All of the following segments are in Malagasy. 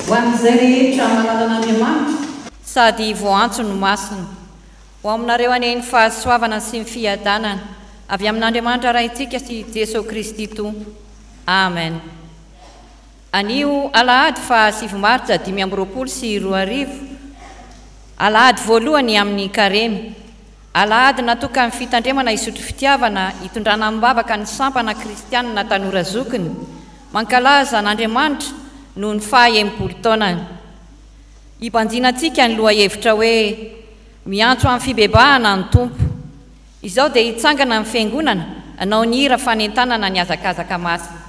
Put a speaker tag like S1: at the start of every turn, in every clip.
S1: ho amin'izay rehetra malalan'Andriamanitra
S2: sady voantso no masina ho aminareo aneny fahasoavana sy ny fiadanana avy amin'Andriamanitra raintsika sy Jesosy Kristy to. Amen. Anio alahady fa 7 martsa 2024 alahady voalohany amin'ny karemy. Alahady natoka amin'ny fitandremana isotro fitiavana hitondrana mibavaka ny sampana kristianina tanora zokiny mankalaza n'Andriamanitra noho ny faha-80 taonany. Hibanjinantsika ny loha hevitra hoe miantso amin'ny fibebahana ny tompo. Izao dia hitsangana amin'ny fiangonana anao ny hira fanentanana ny azakazaka masina.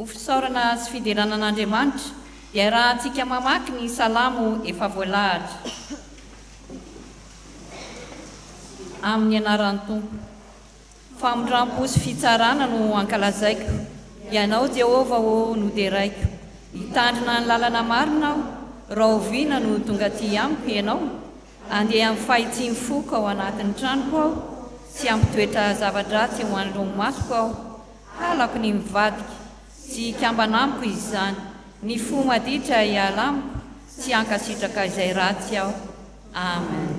S2: Fisaorana sy fideranan'Andriamanitra dia rahantsika mamaky ny salamo efa voalahatra. Amin'ny anaran'ny Tompo, famondram-po sy fitsarana no ankalazaiko. Ianao Jehova o no dia raiko. Hitandrina ny lalana marina aho, raha oviana no tonga aty amiko ianao. Andeha amin'ny fahitsiny foka ao anatin'ny tranoko aho, sy ampitoetra zava-dratsy ao anolomamasoko aho. Halako ny mivadika. Tsy kambana amiko izany, ny fo maditra hiala amiko, tsy hankasitraka izay ratsy aho. Amen.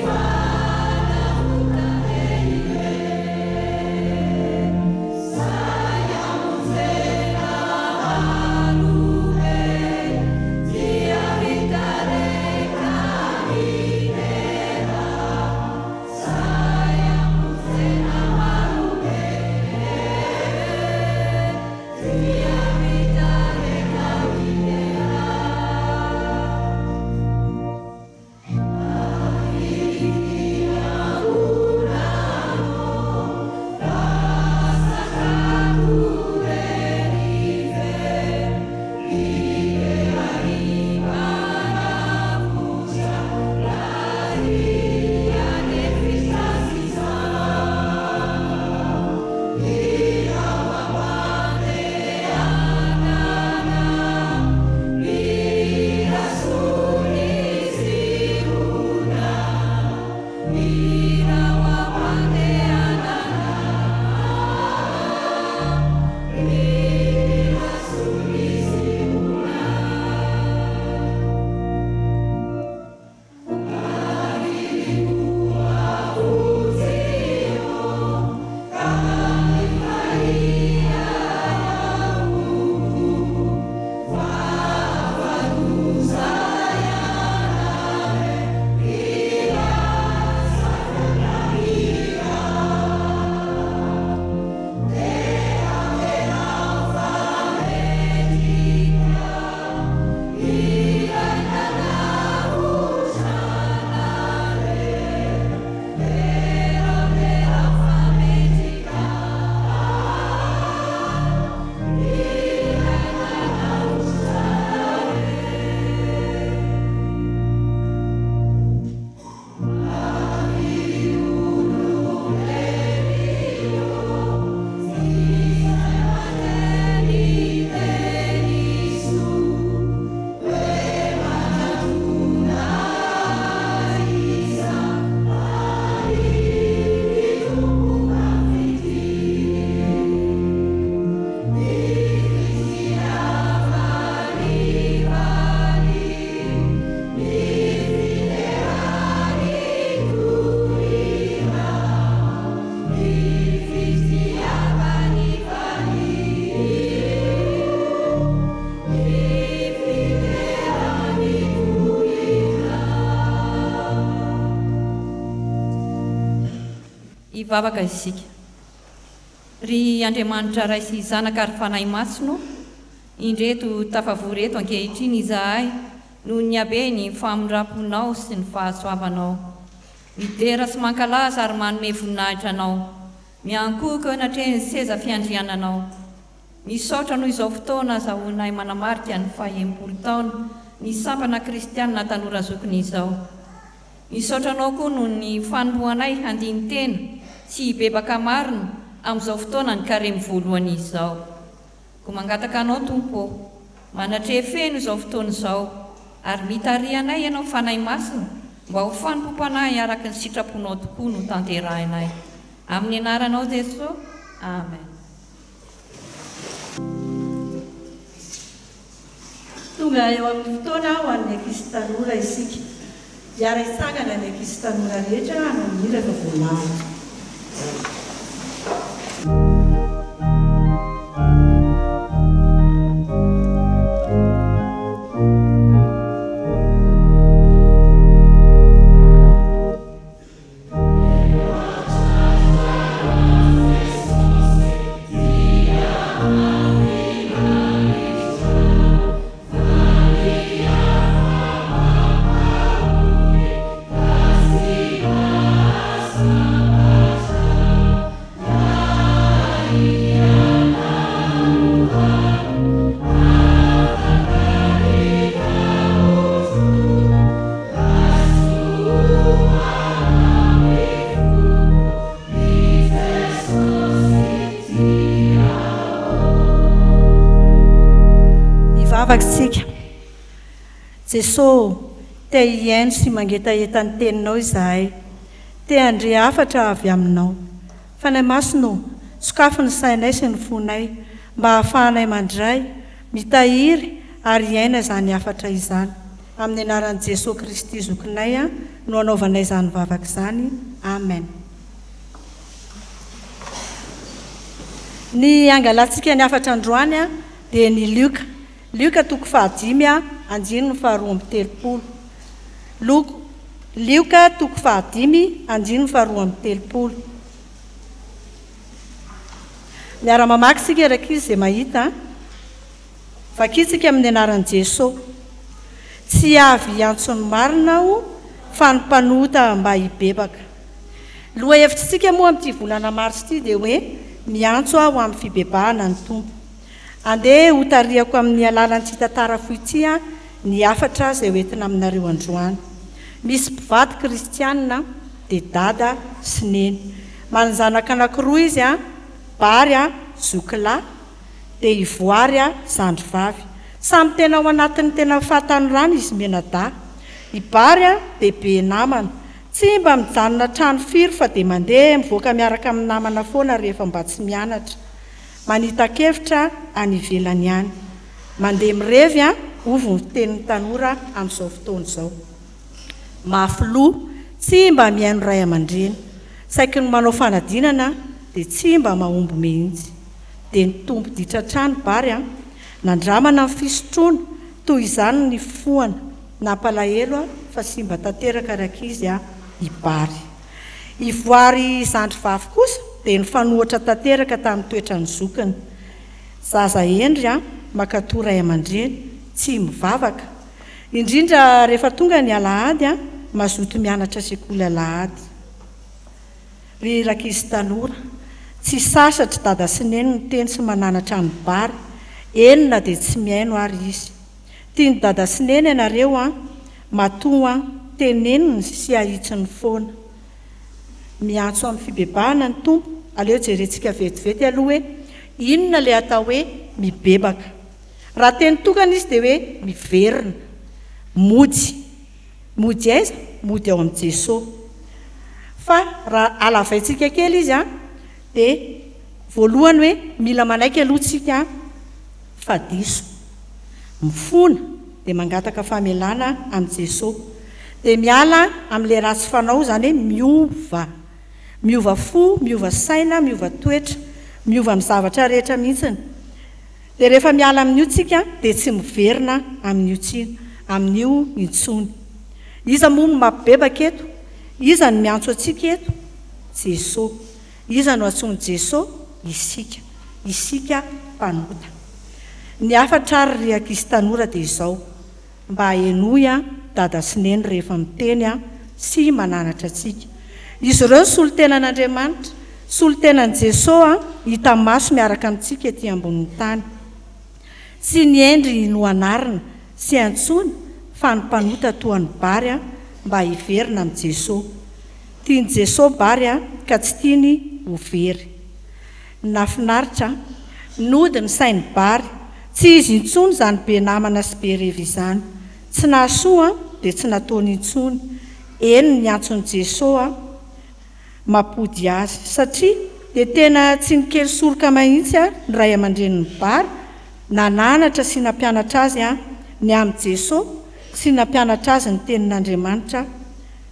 S3: Bye.
S2: hivavaka isika. Ry Andriamanitra ray sy zanaka ary fanahy masino, indreto tafavory eto ankehitriny izahay no ny habe ny famondraponao sy ny fahasoavanao. Midera sy mankalaza ary manome voninahitra anao, miankoka eo anatrehany seza fiandriananao. Misaotra noho izao fotoana azahoanay manamarika ny 100 taona ny sampana kristianina tanora zokiny izao. Misaotra anao koa noho ny fanombohanay handiny tena sy hibebaka marina amin'izao fotoana ny karemy voalohany izao. Ko mangataka anao Tompo, manatre feno izao fotoana izao, ary mitarianay ianao fanahy masina mba ho fanompopanay araka ny sitraponao tokoa no tanterahinay. Amin'ny anaranao Jesosy, amen.
S1: Tonga eo amin'ny fotoana ho an'ny ankizy tanora isika. Hiara hitsangana ny ankizy tanora rehetra hanao ny hira rehefa voalavo. Vavaksika Jesosy te hiaino sy mangetaheta ny teninao izahay, te andre hafatra avy aminao. Fanahy masino, sokafo ny sainay sy ny fonay mba hahafahanay mandray, mitahiry ary hiaina izany hafatra izany. Amin'ny anaran'i Jesosy Kristy zokinay no anaovanay izany vavaka izany. Amen. Ny angalantsika ny hafatra androany dia ny Luka toko 5 andininy 2:30. Luka toko 5 andininy 2:30. Miara-mamaky sika eraky izy izay mahita. Vakitsika amin'ny anaran'i Jesosy. Tsy avy antsony marina aho fa ny mpanota mba hibebaka. Loha hevitsika moa amin'ity volana mars ity dia hoe miantso aho amin'ny fibebahana ny Tompo. Andeha ho tariako amin'ny alalan'ity tantara fohy ity ny hafatra izay hoentina aminareo androany. Misy mpivady kristianina dia dada sy neny. Mananjanaka anankiroa izy Bary zokilahy dia Ivoary zandrivavy. Samy tena ao anatin'ny tena fahatanorana izy menada. I Bary dia be namana, tsy mba mijanona trano firy fa dia mandeha mivoaka miaraka amin'ny namana foana rehefa mba tsy mianatra. Manita-kevitra any ivelany ihany. Mandeha mirevy ovo ny tenin'ny tanora amin'izao fotoana izao. Mafiloha, tsy mba mihaino ray aman-dreny. Saiky ny manao fanadinana dia tsy mba mahomby mihitsy. Dia ny tompo ditratrany Bary nandramana ny fisotroana toy izany ny foana nampalahelo fa sy mba tanteraka araka izy i Bary. Ivoary zandrivavy kosa dia ny fanohatra tanteraka tamin'ny toetra ny zokiny. Zaza endry makato ray aman-dreny, tsy mivavaka. Indrindra rehefa tonga ny alahady mazoto mianatra sekoly alahady. Ry rakizy tanora, tsy sasatra dada sy neny ny teny sy mananatra ny Bary, enina dia tsy mihaino ary izy. Tiany dada sy neny ianareo matoa teneniny sy ahitsiny foana. Miantso amin'ny fibebahana ny Tompo, aleo jerentsika vetivety aloha hoe inona ilay atao hoe mibebaka. Raha teny tokana izy dia hoe miverina, mody aiza? Mody ao amin'ny Jesosy. Fa raha alavaintsika kely izy dia voalohany hoe mila manaiky aloha tsika fa diso. Mifona dia mangataka famelana amin'ny Jesosy. Dia miala amin'ilay ratsy fanao izany hoe miova fo, miova saina, miova toetra, miova amin'ny zavatra rehetra mihitsiny. Dia rehefa miala amin'io tsika dia tsy miverina amin'io intsony. Iza moa no mampibebaka eto? Iza no miantso antsika eto? Jesosy. Iza no antsony Jesosy? Isika mpanota. Ny afatra ary ry ankizy tanora dia izao, mba henoy dada sy neny rehefa miteny sy mananatra antsika. Izy ireo solo-tenan'Andriamanitra, solo-tenan'i Jesosy hita maso miaraka amintsika ety ambonin'ny tany. Tsy ny endry no anarina sy antsony fa ny mpanota toa ny bary mba hiverina amin'ny Jesosy. Tiany Jesosy bary ka tsy tiany ho very. Nafinaritra nody ny sainy bary, tsy izy intsony izany be namana sy be revy izany. Tsy nahasoa dia tsy nataony intsony. Eny ny antson'i Jesosy mampody azy, satria dia tena tsy nikely soroka mahitsy ny ray aman-dreniny bary, nananatra sy nampianatra azy ny amin'ny Jesosy sy nampianatra azy ny tenin'Andriamanitra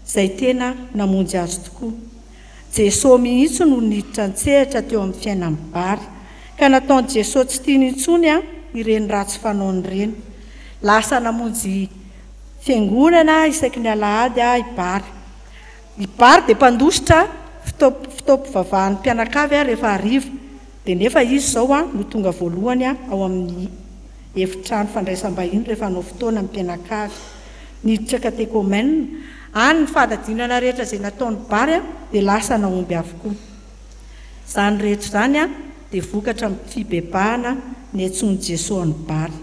S1: izay tena namonjy azy tokoa. Jesosy mihitsy no niditra an-tsehatra teo amin'ny fiainan'ny bary, ka nataon'i Jesosy tsy tiany intsony ireny ratsy fanaony ireny. Lasa namonjy fiangonana isaky ny alahady i bary. I bary dia mpandositra fitaovam-pivavahan'ny mpianakavy rehefa hariva, dia nefa izy izao no tonga voalohany ao amin'ny efitrano fandraisam-bahiny rehefa hanao fotoana amin'ny mpianakavy. Niditra katekômena, any ny fahadadinana rehetra izay nataon'ny bary dia lasa naomby avokoa. Izany rehetra izany dia vokatra amin'ny fibebahana ny antsoin'i Jesosy ny bary.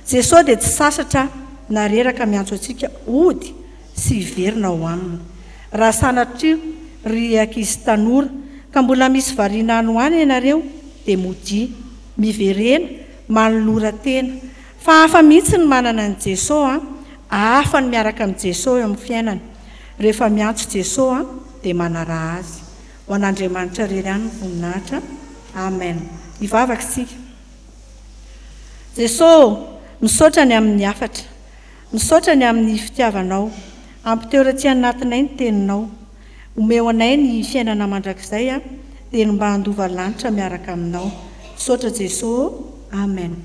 S1: Jesosy dia tsy sasatra na reraka miantso antsika ody sy hiverina ao aminy. Raha sanatria ry ankizy tanora ka mbola misy variana any ho any ianareo dia mody, miverena, manolora tena. Fa hafa mihitsy ny manana ny Jesosy, hafa ny miaraka amin'ny Jesosy amin'ny fiainana. Rehefa miantso Jesosy dia manara azy. Ho an'Andriamanitra rery ihany ny voninahitra. Amen. Hivavaka isika. Jesosy, misaotra ny amin'ny afatra, misaotra ny amin'ny fitiavanao, ampiteoratsia anatinay ny teninao, omeo anay ny fiainana mandrakizay dia ny mba handova lanitra miaraka aminao. Misaotra Jesosy. Amen.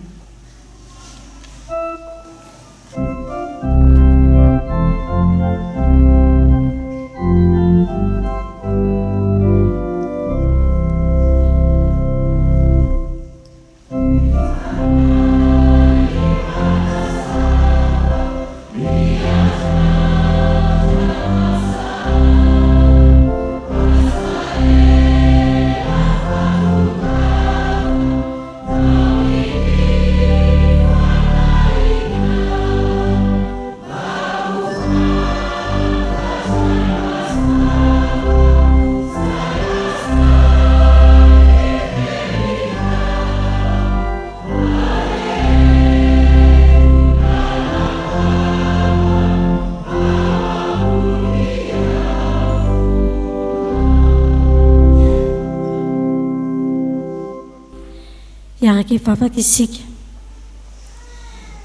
S3: Iaraka hivavaka isika.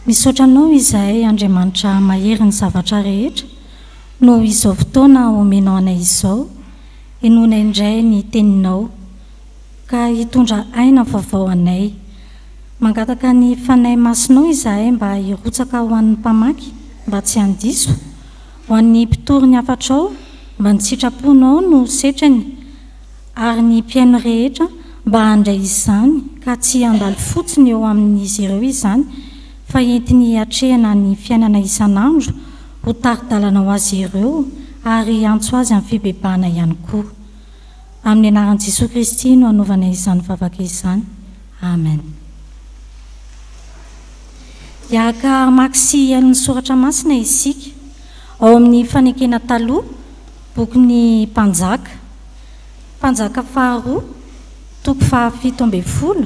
S3: Misaotra anao izahay Andriamanitra mahery ny zavatra rehetra, no izao fotoana omenao anay izao, enoana indray ny teninao, ka hitondra aina vaovao anay. Mangataka ny fanahy masinao izahay mba hirotsaka ho an'ny mpamaky, mba tsy handiso, ho an'ny mpitory ny afatrao, mba ny sitraponao no setrany, ary ny mpiaino rehetra mba handray izany, ka tsy handalo fotsiny eo amin'izy ireo izany, fa entiny hatrehana ny fiainana isan'andro, ho taridalana ho azy ireo, ary antso azy amin'ny fibebahana ihany koa. Amin'ny anaran'i Jesosy Kristy no hanaovana izany vavaka izany. Amen. Iaraka mamaky sy ny soratra masina isika, ao amin'ny fanekena taloha, bokin'ny mpanjaka, mpanjaka faharoa, toko fahafito amby folo,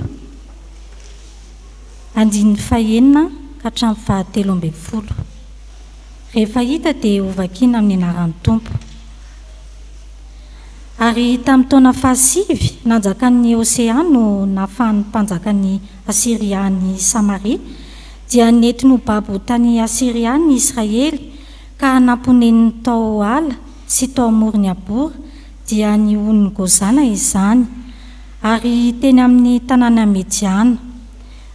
S3: andin'ny fahaenina ka hatramin'ny fahatelo amby folo. Rehefa hita dia hovakiana amin'ny anaran'ny Tompo. Ary tamin'ny taona fahasivy nanjakan'ny Hosea no nahafahan'ny mpanjakan'ny Asiria ny Samaria, dia nentiny ho babo tany Asiria ny Israely, ka namponen'ny tao ala sy tao amorony abory, dia ny on'ny Gozana izany, ary teny amin'ny tanàna Mediana.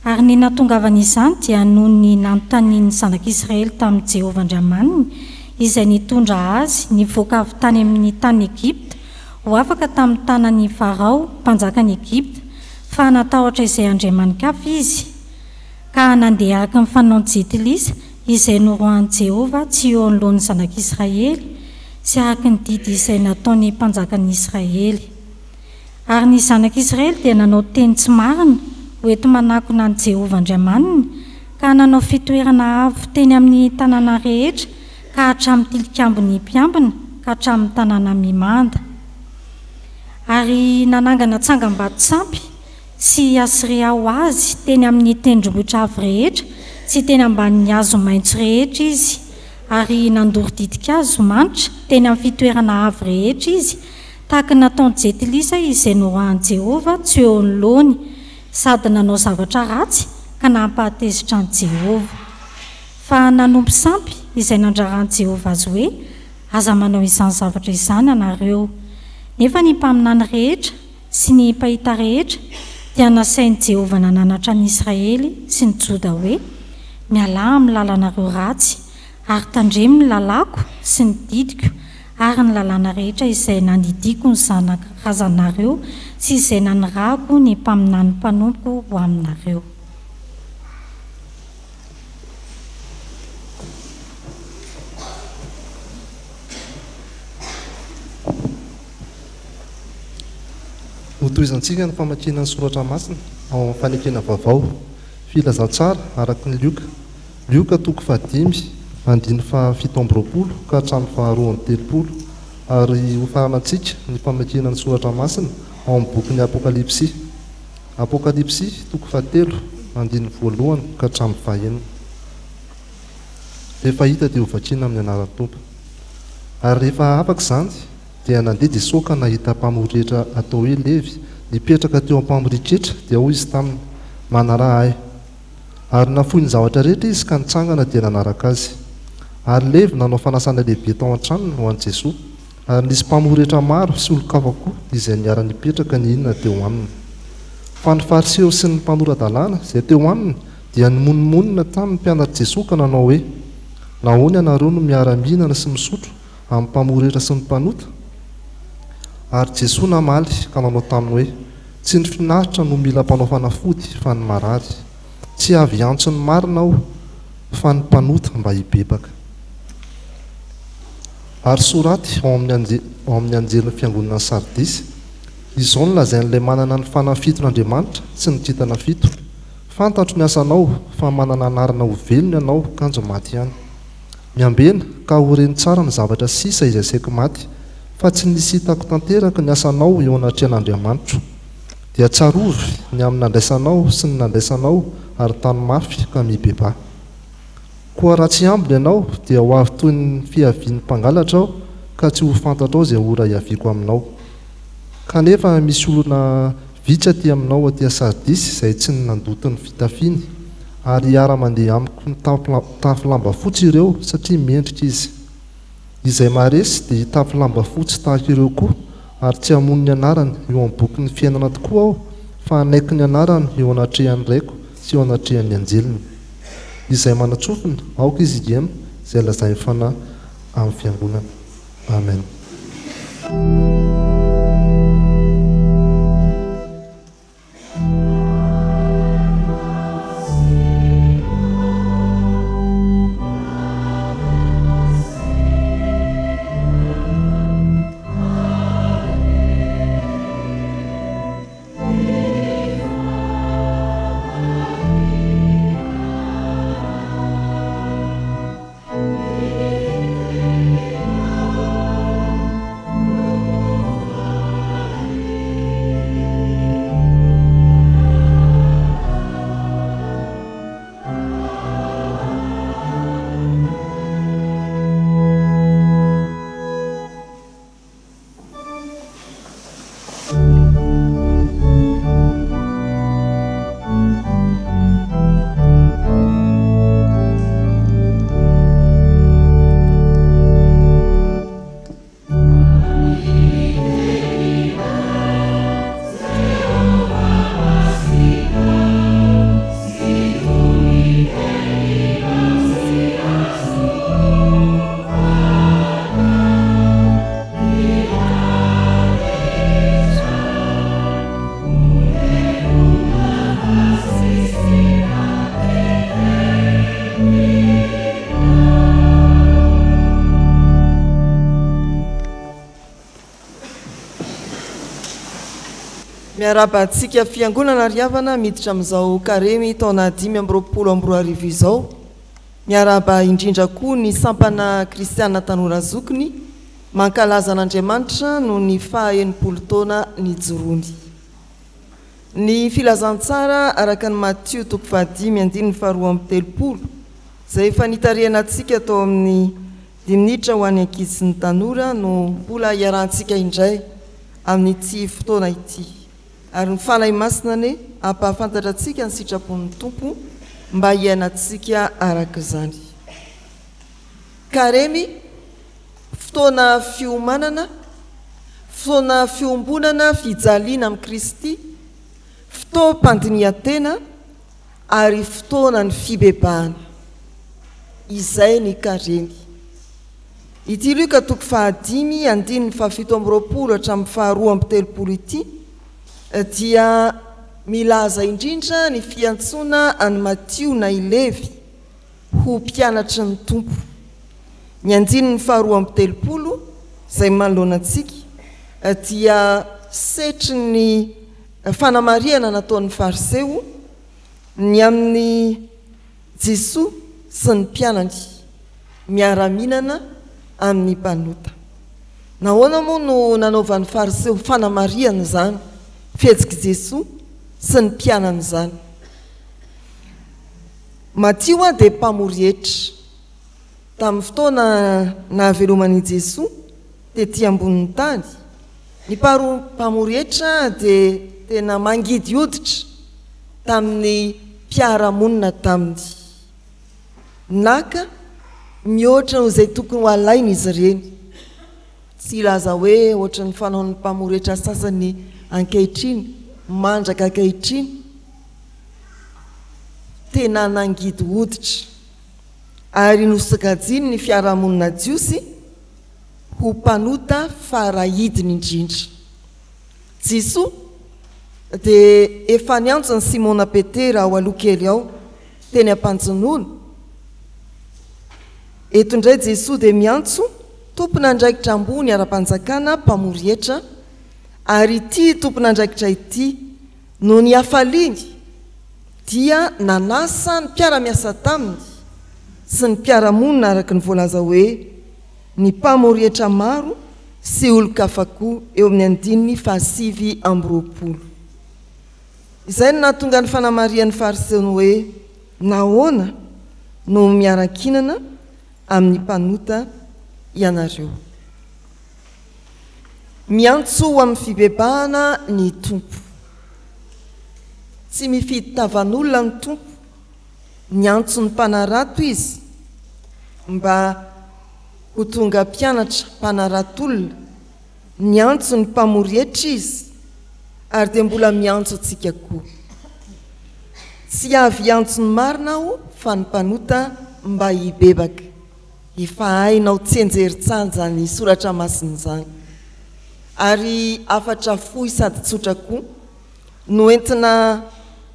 S3: Ary ny natongavany izany dia noho ny nanontanian'ny zanak'Israely tamin'ny Jehovah Andriamaniny, izay nitondra azy nivoaka avy tany amin'ny tany Egypta ho afaka tamin'ny tanan'ny farao mpanjakany Egypta fa natahotra izay andriamanikafy izy ka nandeha araka ny fanaon'i Jetilisa izay norohan'i Jehova tsy eo anoloan'ny zanak'Israely sy araka ny didy izay nataony mpanjakan'ny Israely. Ary ny zanak'Israely dia nanao teny tsy marina hoeto manakona an'i Jehova Andriamanina ka nanao fitoerana avo teny amin'ny tanàna rehetra ka hatramin'ny tilikambony mpiambina ka hatramin'ny tanàna mimanda. Ary nanangana tsangam-bato sampy sy Asiria ho azy teny amin'ny tendrombohitra avo rehetra sy teny ambanin'ny hazo maitso rehetra izy, ary nandoro didika azo manitra teny amin'ny fitoerana avo rehetra izy tahaka nataon'i Jetilisa izay norohan'i Jehova tsy eo anoloany, sady nanao zavatra ratsy ka nampahatezitra an'i Jehova. Fa nanompo sampy izay nandraran'i Jehova azy hoe aza manao izany zavatra izany anareo. Nefa ny mpaminany rehetra sy ny mpahita rehetra dia nasain'i Jehova nananatra ny Israely sy ny Joda hoe miala amin'ny lalanareo ratsy ary tandremo ny lalako sy ny didiko ary ny lalana rehetra izay nandidiako ny zanak'razanareo sy izay nanirahako ny mpaminany mpanompo ho aminareo.
S4: Hotoizantsika ny famakiana ny soratra masina ao amin'ny fanekena vaovao filazantsara araka ny Lioka toko 5 andiny fa 7 ka hatramin'ny fa 2 ary ho faranantsika ny famakiana ny soratra masina ao amin'ny boky ny Apokalipsy toko 7 andiny 1 ka hatramin'ny fa 9. Rehefa hita dia ho vakiana amin'ny anaran'ny Tompo. Ary rehefa afaka izany dia nandeha Jesosy ka nahita mpamory rehetra atao hoe Levy nipetraka teo am-pamoriketra dia hoy izy taminy manaraha ahy. Ary nafoy ny zavatra rehetra izy ka nitsangana dia nanaraka azy. Ary Levy nanao fanasana lehibe tao an-tranony ho an'i Jesosy, ary nisy mpamory rehetra maro sy olo-kafa koa izay niara-nipetraka ny inona teo aminy. Fa ny fariseo sy ny mpanoran-dalàna izay teo aminy dia nimononmonina tamin'ny mpianatra Jesosy ka nanao hoe nahoana ianareo no miara-mihinana sy misotro amin'ny mpamory rehetra sy ny mpanota? Ary Jesosy namaly ka nanao taminy hoe tsy ny finaritra no mila mpanao fanafody fa ny marary, tsy avy antso ny marina aho fa ny mpanota mba hibebaka. Ary soraty ao amin'ny anjelin'ny fiangonana Sardisy, izao no lazain'ilay manana ny fanahy 7n'Andriamanitra sy ny kintana 7. Fantatro ny asanao fa manana anarana ho velona ianao kanjo maty ihany. Miambena ka horeny tsara ny zavatra sisa izay saiko maty, fa tsy nisy hitako tanteraka ny asanao eo anatrehan'Andriamanitra. Dia tsarovy ny amin'ny nandraisanao sy ny nandraisanao ary tany mafy ka mibeba. Koa raha tsy ambiny ianao dia ho avy toy ny fiavian'ny mpangalatra aho ka tsy ho fantatrao izay ora hiaviako aminao. Kanefa misy olona vitsy aty aminao aty Sardisy izay tsy nandoto ny fitafiny, ary hiara-mandeha amiko ny tafy lamba fotsy ireo satria mendrika izy. Izay maharesy dia hitafy lamba fotsy tahaka ireo koa, ary tsy hamono ny anarany eo amin'ny boky ny fiainana tokoa aho, fa hanaiky ny anarany eo anatrehan'ny raiko sy eo anatrehan'ny anjeliny. Izay manatsofina aoka izy igema izay lazainy fanahy amin'ny fiangonana. Amen.
S5: miarabantsika fiangonana riavana miditra amin'izao karemy taona 5 izao miaraba indrindra koa ny sampana kristiana tanora zokiny mankalaza an'Andriamanitra no ny faha-80 taona ny jorony. Ny filazantsara araka ny Matthieu 5:2 izay efa nitarihana antsika tao amin'ny 10 minitra ho an'ny ankizy sy ny tanora no mbola hiarantsika indray amin'ity fotoana ity. Ary ny fanahy masina ne ampahafantatra antsika ny sitrapon'ny Tompo mba hiainantsika araka izany. Karemy fotoana fiomanana, fotoana fiombonana fijaliana amin'ny Kristy, fotoam-pandinihan-tena ary fotoana ny fibebahana. Izay ny karemy. Ity Luka 5:7 hatramin'ny 2:30 ity dia milaza indrindra ny fiantsoana any Matthieu na i Levi ho mpianatry ny Tompo. Ny 2:30 izay manoloana antsika dia setry ny fanamariana nataon'ny fariseo ny amin'ny Jesosy sy ny mpianany miara-minana amin'ny mpanota. Nahoana moa no nanaovan'ny fariseo fanamariana zany fihetsiky Jesosy sy ny mpianany zany. Matthieu dia mpamorietra tamin'ny fotoana nahaveloman'i Jesosy tetỳ ambonin'ny tany. Ny mpamorietra dia tena mangidy hoditra tamin'ny mpiara-monina taminy. Naka mihoatra izay tokony ho alaina izy ireny. Tsy ilaza hoe ohatra ny fanaon'ny mpamorietra sasany ankehitriny, mandraka ankehitriny, tena nangidy hoditra ary nosokajiny ny fiarahamonina jiosy ho mpanota farahidiny indrindra. Jesosy dia efa niantso ny Simona Petera ao aloha kely ao teny ampanjonoana. Eto indray Jesosy dia miantso tompon'andraikitra ambony ara-panjakana mpamorietra ary ity tompon'andraikitra ity no ny hafaliny dia nanasa ny mpiara-miasa taminy sy ny mpiara-monina araka ny voalaza hoe ny mpamorietra maro sy olo-kafakoa eo amin'ny 5:20. Izay no nahatonga ny fanamarian'ny fariseony hoe nahoana no miarankinana amin'ny mpanota ianareo. Miantso amin'ny fibebahana ny Tompo. Tsy mifidy tavan'olona ny Tompo, miantso ny mpanarato izy mba ho tonga mpianatra mpanaratolona, miantso ny mpamorietra izy ary dia mbola miantso antsika koa. Tsy avy antso ny marina aho fa ny mpanota mba hibebaka. Efa hainao tsy enjerin-tsanja ny soratra masina zany. Ary afatra fohy sady tsotra koa no entina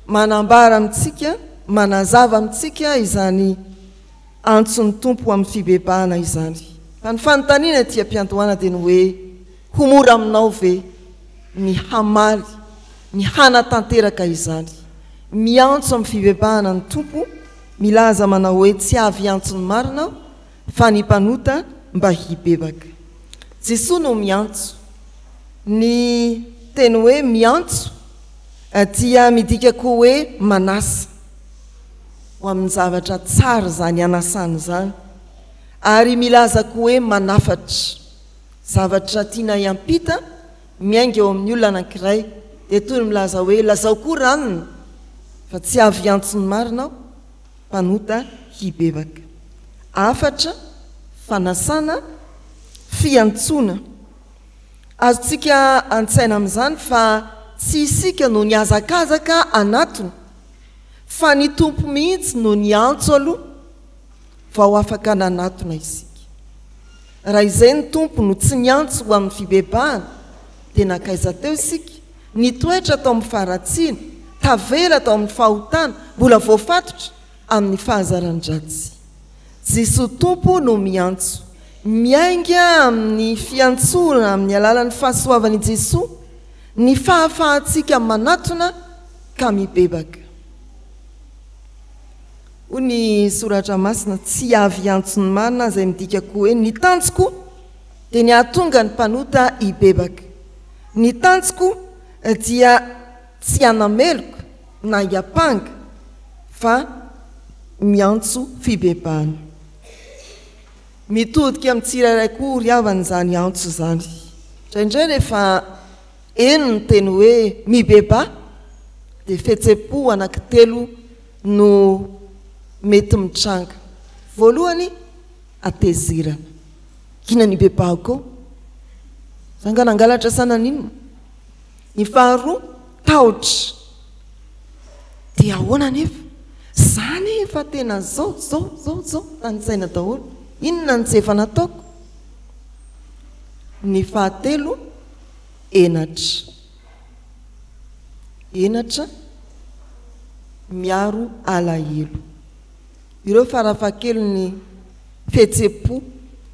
S5: manambara amintsika, manazava amintsika izany antson'ny Tompo amin'ny fibebahana izany. Fa ny fanontaniana tia mpiantohana dia ny hoe ho mora aminao ve ny hamaly, ny hanatanteraka izany. Miantso amin'ny fibebahana ny Tompo, milaza manao hoe tsy avy antso ny marina fa ny mpanota mba hibebaka. Jesosy no miantso. Ny teny hoe miantso dia midika koa hoe manasa ho amin'ny zavatra tsara zany anasany zany, ary milaza koa hoe manafatra zavatra tiana hiampita miainga eo amin'ny olona anankiray dia toy ny milaza hoe lazao koa ranony fa tsy avy antso ny marina aho, mpanota hibebaka. Afatra, fanasana, fiantsona. Azontsika antsaina amin'izany fa tsy isika no ny azakazaka anatony, fa ny Tompo mihitsy no ny antso aloha fa ho afaka nanatona isika. Raha izay ny Tompo no tsy niantso ho amin'ny fibebahana dia nakaiza teo isika, nitoetra tao amin'ny faharatsiana, tavela tao amin'ny fahotana, mbola voafatotra amin'ny fahazaran-dratsy. Jesosy Tompo no miantso, miainga amin'ny fiantsona amin'ny alalan'ny fahasoavan'i Jesosy ny fahafahantsika manatona ka mibebaka. Ho ny soratra masina tsy avy antsony marina izay midika koa hoe ny tanjoko dia ny ahatonga ny mpanota hibebaka. Ny tanjoko dia tsy anameloko na hiapanga fa miantso fibebahana. Mitodika amin'ny tsirairay koa ry havan'izany antso izany. Indraindray rehefa eno ny teny hoe mibeba dia fihetsem-po anankitelo no mety mitranga. Voalohany atezerana. Kina nibebako zanga nangalatra sanan'inona. Ny faharoa tahotra. Dia ahoana nefa zany efa tena zao tanysaina daholo. Inona ny tsy efa nataoko? Ny fahatelo enatra miaro alahelo. Ireo farafahakelony fihetsem-po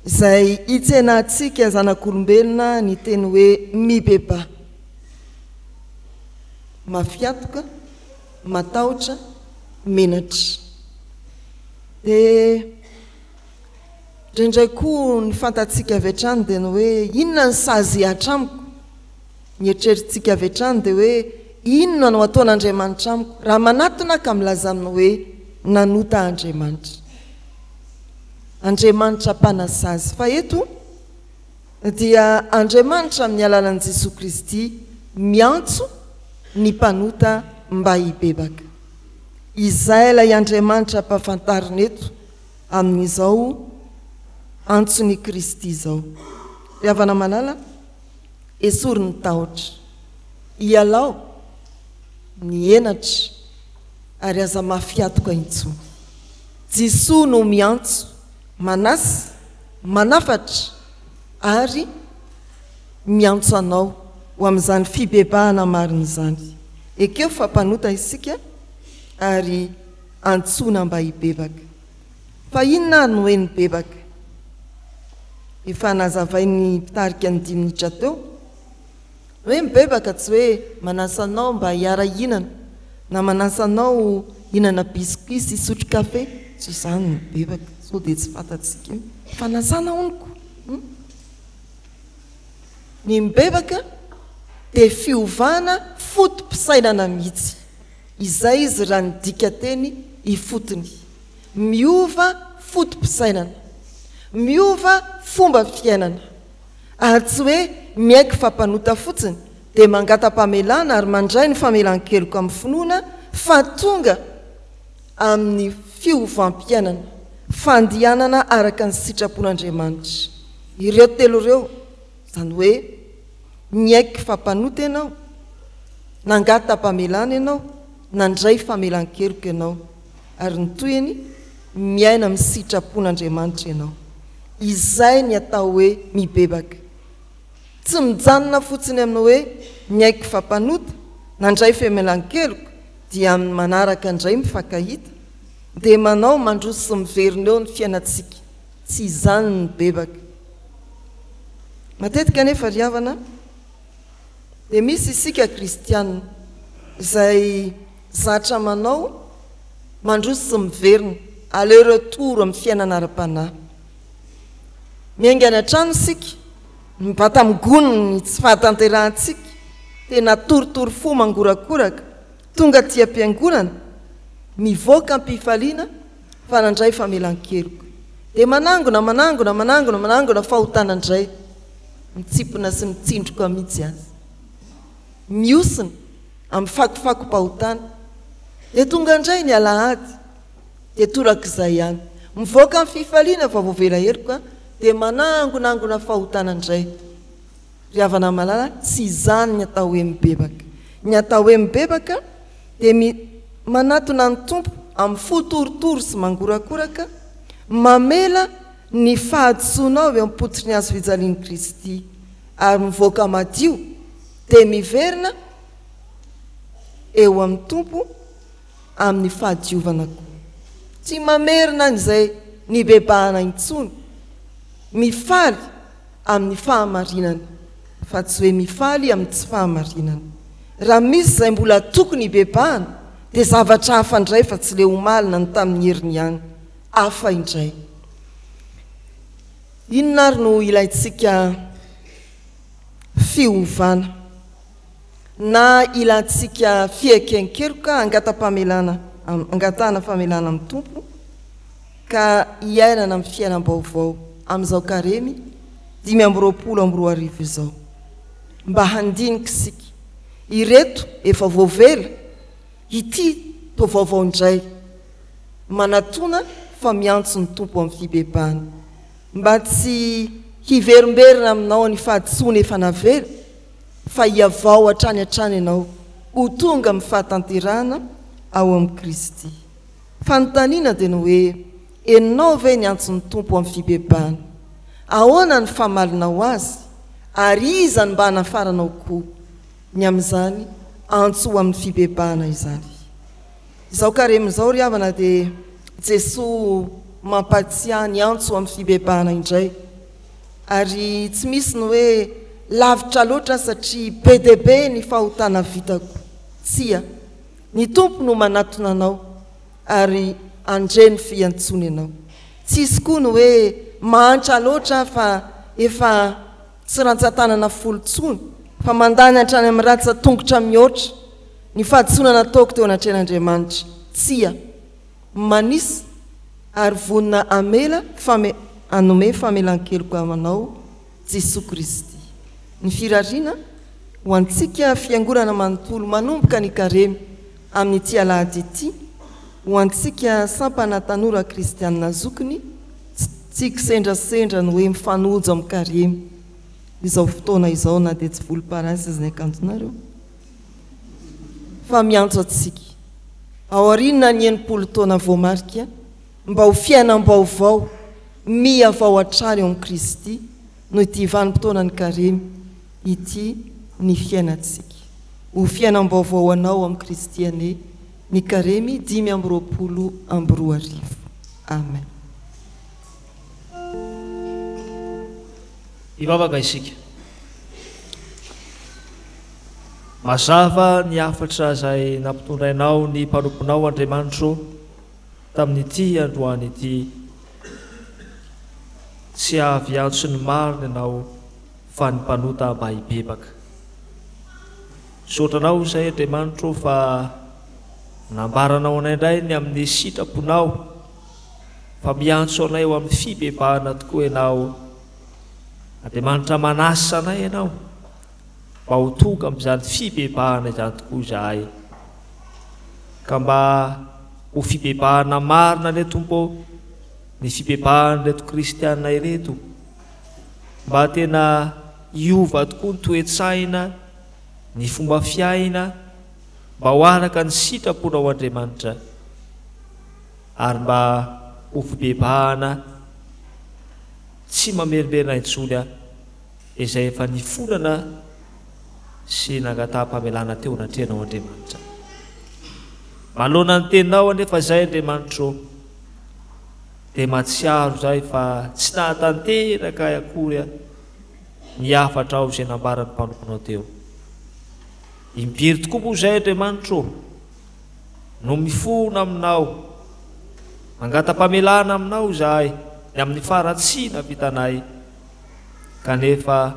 S5: izay hitsenantsika zanak'olombelona ny teny hoe mibeba. Mafiatoka, matahotra, menatra. Dia indraindray koa ny fantatsika avy hatrany dia ny hoe inona ny sazy hatramiko. Ny eritreretintsika avy hatrany dia hoe inona no ataon'Andriamanitra amiko raha manatona ka milaza aminy hoe nanota Andriamanitra. Andriamanitra mpanasazy. Fa eto dia Andriamanitra amin'ny alalan'i Jesosy Kristy miantso ny mpanota mba hibebaka. Izay ilay Andriamanitra mpahafantarina eto amin'izao antsony Kristy izao. Ry havana malala, esory ny tahotra, hialao ny enatra ary aza mafiatoka intsony. Jesosy no miantso, manasa, manafatra ary miantso anao ho amin'izany fibebahana marina izany. Ekeo fampanota isika ary antsona mba hibebaka. Fa inona no hoe nibebaka? Efa nazavain'ny mpitarika ny 10 minitra teo hoe mibebaka tsy hoe manasanao mba hiara hinana na manasanao hinana bisikisy isotro kafe, tsy izany mibebaka. So dia tsy fantatsika fa nasana honiko. Ny mibebaka dia fiovana fotom-pisainana mihitsy. Izay izy raha ny dika teny ifotony. Miova fotom-pisainana, miova fomba fiainana. Ary tsy hoe miaiky fampanota fotsiny dia mangata-pamelana ary mandray ny famelan-keloko amin'ny finoana, fa tonga amin'ny fiovam-piainana, fandianana araka ny sitrapon'Andriamanitra. Ireo telo ireo izany hoe miaiky fampanota ianao, nangata-pamelana ianao, nandray famelan-keloko ianao, ary ny toyany miaina amin'ny sitrapon'Andriamanitra ianao. Izay ny atao hoe mibebaka. Tsy mijanona fotsiny amin'ny hoe miaiky fampanota, nandray famelan-keloko, dia amin'ny manaraka indray mifankahita dia manao mandroso sy miverina eo ny fiainantsika. Tsy izany ny mibebaka. Matetika nefa ry havana dia misy isika kristianina izay zatra manao mandroso sy miverina aller-retour amin'ny fiainana ara-panahy. Miaingana trano isika, mibata migoniny tsy fahatanterahantsika, tena toritory fo mangorakoraka, tonga tia am-piangonana, mivoaka am-pifaliana fa nandray famelan-keloko. Dia manangona fahotana indray, mitsipona sy mitsindroka mihitsy azy. Miosina amin'ny fakofako-pahotana. Dia tonga indray ny alahady, dia torak'izay ihany. Mivoaka amin'ny fifaliana fa voavela heloka, dia manangonangona fahotana indray. Ry havana malala, tsy izany ny atao hoe mibebaka. Ny atao hoe mibebaka dia manatona ny tompo amin'ny fotoritory sy mangorakoraka, mamela ny fahadisoanao eo am-pototry ny azo fijalian'i Kristy, ary mivoaka madio dia miverina eo amin'ny tompo amin'ny fahadiovana koa. Tsy mamerina n'izay nibebahana intsony, mifaly amin'ny fahamarinana, fa tsy hoe mifaly amin'ny tsy fahamarinana. Raha misy izay mbola tokony hibebahana dia zavatra hafa indray fa tsy le omalina ny tamin'ny heriny ihany, hafa indray. Inona ary no ilayntsika fiovana na ilantsika fiakenkeroka angatahana famelana amin'ny tompo ka iainana amin'ny fiainam-baovao amin'izao karemy 5:20 izao, mba handinika isika ireto efa voavela ity to vaovao indray manatona fa miantso ny tompo amin'ny fibebahana, mba tsy hiverimberina aminao ny fahaditsony efa navela fa hiavao hatrany hatrany ianao ho tonga amin'ny fahatanterahana ao amin'ny Kristy. Fanontaniana dia ny hoe enao ve ny antso ny tompo amin'ny fibebahana? Ahoana ny famalinao azy ary iza ny mba hanafaranao koa ny amin'izany antso amin'ny fibebahana izany? Izao karemy izao ry havana dia Jesosy mampatsiahy ny antso amin'ny fibebahana indray, ary tsy misy ny hoe lavitra loatra satria be dia be ny fahotana vitako. Tsia, ny tompo no manatona anao ary andreny fiantsony ianao. Tsisy koa ny hoe mahantra loatra fa efa tsy rantsan-tanana folontsony fa mandany hatrany amin'ny ratsa tongotra mihoatra ny fahaditsonana ataoko teo anatren'Andriamanitra. Tsia, manisy ary vonina amela anome famelan-keloko aminao Jesosy Kristy. Ny firariana ho antsika fiangonana manontolo manomboka ny karemy amin'ity alahady ity, ho antsika sampana tanora kristianina zokiny, tsy kisendrasendra ny hoe mifanojo amin'ny karemy izao fotoana izao na dia tsy volomparasy izy ny akanjonareo, fa miantso atsika ao aoriana ny 80 taona voamarika mba ho fiainam-baovao miavao hatrany eo amin'ny Kristy no ity vanim-potoana ny karemy ity ny fiainantsika. Ho fiainam-baovao anao amin'ny Kristy ane ny karemy 5:20. Amen.
S6: Ivavaka isika. Mazava ny afatra izay nampitondrainao ny mpanomponao Andriamanitro tamin'ity androany ity, tsy avy antso ny marina ianao fa ny mpanota mba hibebaka. Sotranao izay Andriamanitro fa nambaranao anay indray ny amin'ny sitraponao fa miantso anay eo amin'ny fibebahana tokoa ianao. Andriamanitra manasa anay ianao mba ho tonga amin'izany fibebahana izany tokoa izahay, ka mba ho fibebahana marina le tompo, ny fibebahana reto kristianina ireto, mba tena hiova tokoa ny toe-tsaina, ny fomba fiaina, mba ho araka ny sitraponao Andriamanitra, ary mba ho fibebahana tsy mamerimberina intsony izay efa nifonana sy nangataham-pamelana teo anatrehanao Andriamanitra. Manoloana ny teninao anefa izay Andriamanitro dia matsiaro izay fa tsy nahatanteraka akory ny afatra ao izay nambarany mpanomponao teo. Impiry tokoa moa izay Andriamanitro no mifona aminao, mangata-pamelana aminao izahay ny amin'ny faratsiana vitanay, kanefa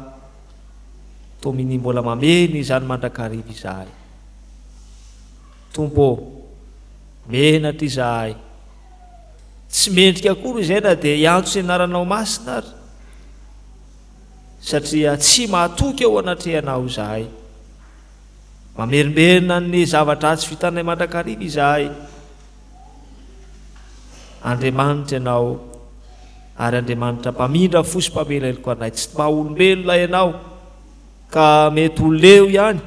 S6: tomini mbola mameny izany mandrakariva izahay. Tompo, menatra izahay, tsy mendrika akory izay na dia hiantso ianaranao masina ary, satria tsy mahatoky eo anatrehanao izahay. Mamerimberina ny zavatra tsy vitanay mandrakariva izahay. Andriamanitra ianao, ary Andriamanitra mpamindra fosim-pamela iloko anay, tsy maha-olombelona ianao ka mety ho leo ihany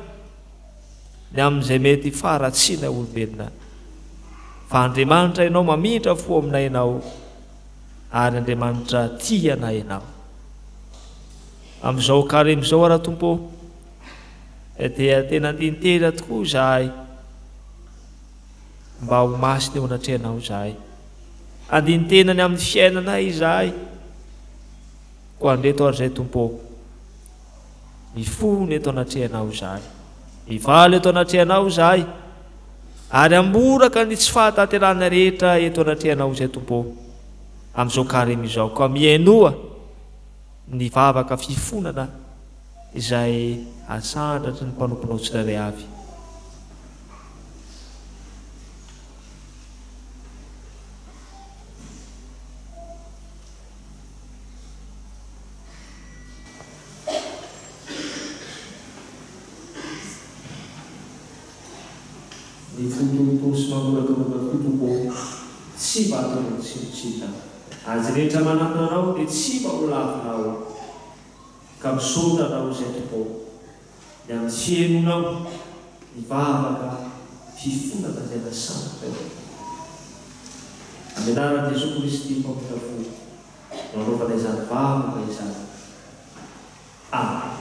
S6: ny amin'izay mety faratsiana olombelona, fa Andriamanitra ianao mamindra fo aminay ianao, ary Andriamanitra tia anay ianao. Amin'izao karem'izao ara tompo dia tena andinitera tokoa izahay mba ho masina eo anatrehanao izahay, andinitenany amin'ny fiainanay izahay ko andreto ary izay tompo, mifony eto anatrehanao zahay, mivaly eto anatrehanao zahay, ary amboraka ny tsy fahatanterana rehetra eto anatrehanao zay tompo amin'izao karemy izao, ka miainoa ny vavaka fifonana izay asandratry ny mpanomponao tsirairay avy. Ny fotontolo sy mamorakamorako tompo tsy vatona tsimotsita, azy rehetra manatona anao dia tsy maholavinao, ka misaotra anao izay tompo ny amin'ny fiainonao ny vavaka fifonana izay nasandra eo. Amin'ny anaran'i Jesosy Kristy mpamotra fo no anaovana izany vavaka izany. Amen.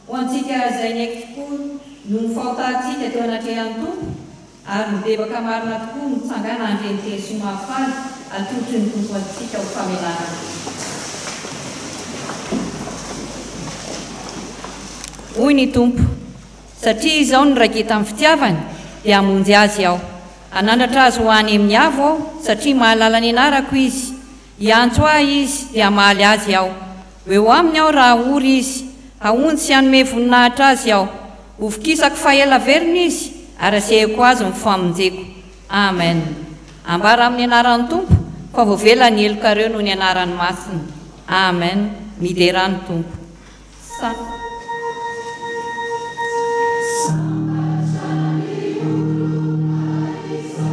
S2: Ho antsika izay naiky tokoa no mifahotahantsika teo anatrehan'ny tompo ary mibebaka marina tokoa mitsangana andreniteny sy mahafaly atotry ny tompo antsika ho famelana. Hoy ny tompo, satria izao ny raiketa amin'ny fitiavany dia hamonjy azy aho, hanandratra azy ho any amin'ny avo aho satria mahalala ny anarako izy, hiantso ahy izy dia hamaly azy aho, eo aminy aho raha ory izy, haonjy sy hanome voninahitra azy aho, hovokisako fahaela verina izy ary asehiko azy ny famonjeko. Amen. Ambara amin'ny anaran'ny tompo fa voavela ny elokareo noho ny anaran'ny masina. Amen. Miderany tompo.
S7: Sambatani una isa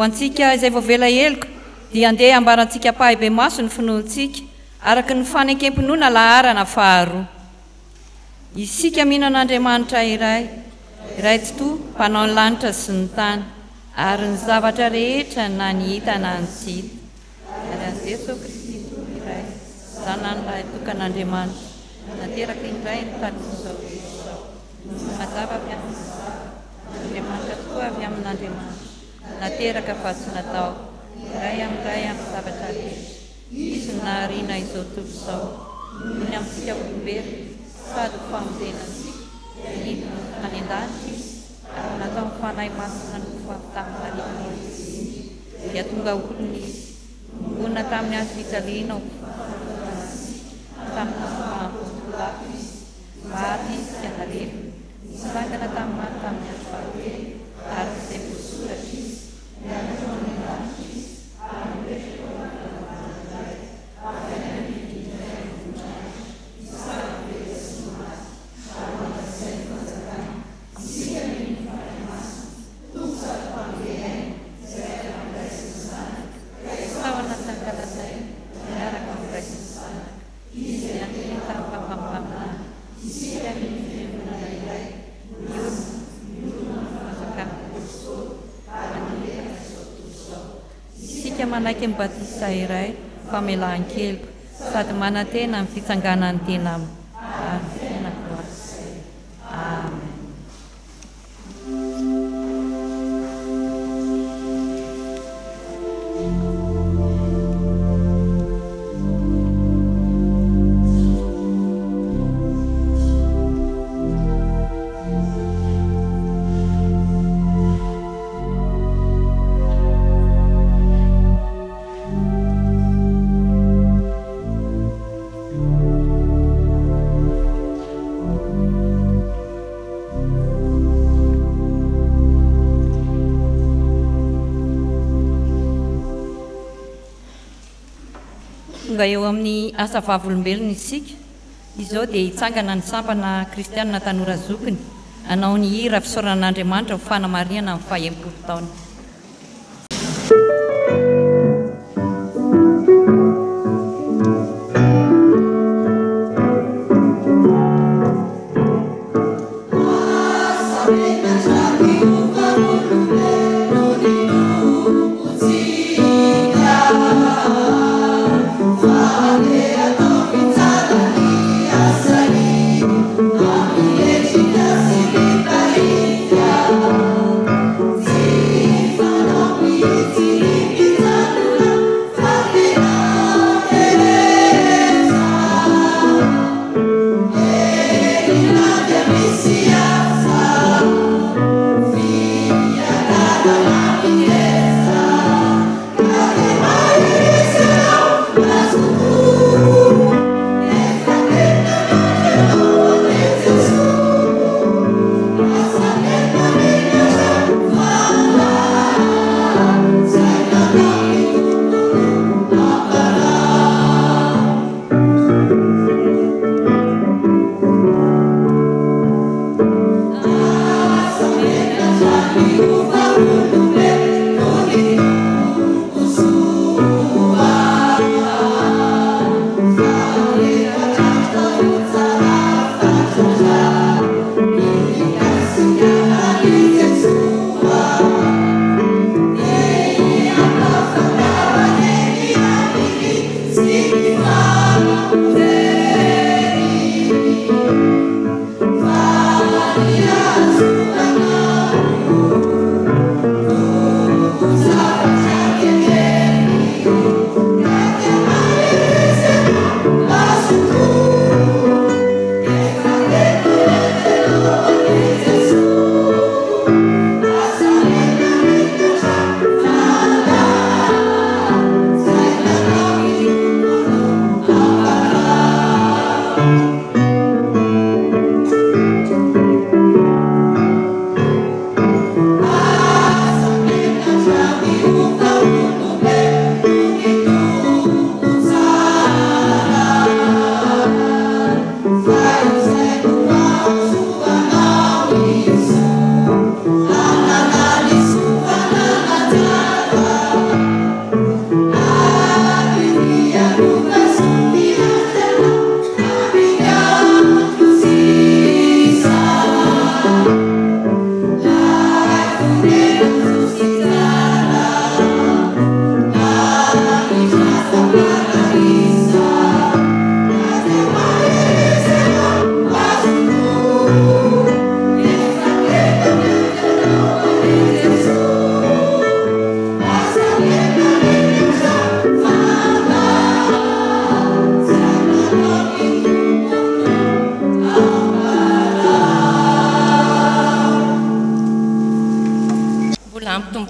S2: antsika izay voavela eloko dia andeha ambarantsika pahibe maso ny finoantsika araky ny fanekempinoana laharana faharoa. Isika mihinan'Andriamanitra iray totoa mpanao ny lanitra sy ny tany ary ny zavatra rehetra na ny hita na ny tsy hita. Ary an Jesosy Kristy iray zanan'ilay tokan'Andriamanitra nateraky indray ny talohizao mazava avy amin'Andriamanitra tokoa avy amin'Andriamanitra nateraka fa tsy natao iray amin'ray amin'ny zavatra rehetra izy nahariana izao tontolo izao ny amintsika olombelona sady famonjenantsika hidiny any an-danitra ary natao mifanahy masina ny fahatamina dia tonga olony vonina tamin'ny azo fijaliana tamin'ny mampotolahy maty izy analeva misangana tamin'ny maty tamin'ny azo fahatelo ary izay voasoratra izy manaiky mibatisa iray famelan-keloka sady manantena amin'ny fitsanganan'ny tena tena gloire. Amen. Eo amin'ny asa vavolombelona isika izao dia hitsangana ny sampana kristianina tanora zokiny anao ny hira fisoran'Andriamanitra ho fanamariana amin'ny faha-empolo taona.
S7: See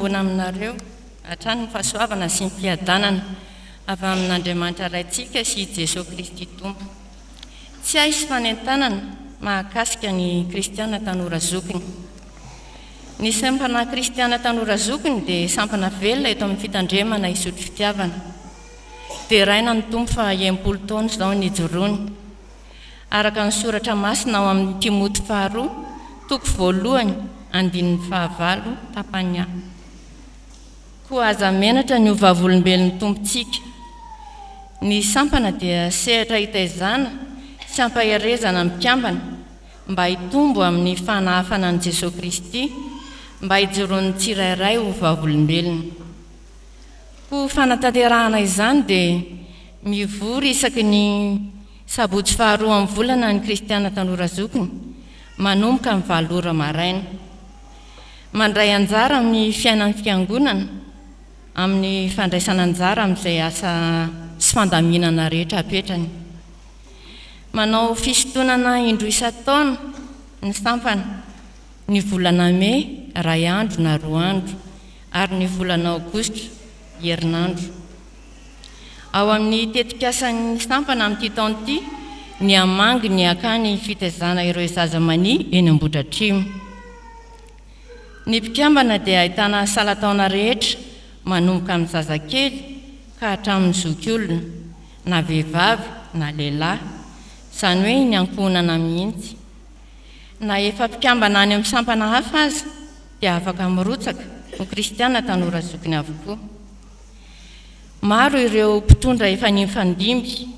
S7: fangona aminareo hatrany ny fahasoavana sy ny fiadanana avy amin'Andriamanitra raintsika sy Jesosy Kristy Tompo. Tsy hay sy fanentanana mahakasika ny kristiana tanora zokiny. Ny sampana kristiana tanora zokiny dia sampana velona eto amin'ny fitandremana isotry fitiavana. Dia raina ny Tompo fa 80 taona izao ny joroany. Araka ny soratra masina ao amin'ny Timoty 2:1-9 tapany A. Koa aza menatra ny ovavolombelon'ny tompontsika. Ny sampana dia sehatra hitaizana sy ampaherezana mikambana mba hitombo amin'ny fanahafana an' Jesosy Kristy, mba hijoroan'ny tsirairay ovavolombelona. Ko fanatanterahana izany dia mivory isaky ny sabotsy 2 amin'ny volana ny kristiana tanora zokiny manomboka amin'ny 7 ora maraina. Mandray anjara amin'ny fiainan'ny fiangonana amin'ny fandraisana anjara amin'izay asa sy fandaminana rehetra apetrany. Manao fisintonana indroa isan-taona ny sampana, ny volana May 2 andro na 2 andro ary ny volana Aogositra herinandro. Ao amin'ny tetikasan'ny sampana amin'ity taona ity ny amangy ny akany fitaizana ireo zazamani eny Ambohidratrimo. Ny mpikambana dia ahitana salataona rehetra manomboka amin'ny zazakely ka hatramin'ny zokiolona na vehivavy na lehilahy, izany hoe ny ankohonana mihitsy. Na efa mpikambana any amin'ny sampana hafa aza dia afaka mirotsaka ho kristiana tanora zokiny avokoa. Maro ireo mpitondra efa nifandimby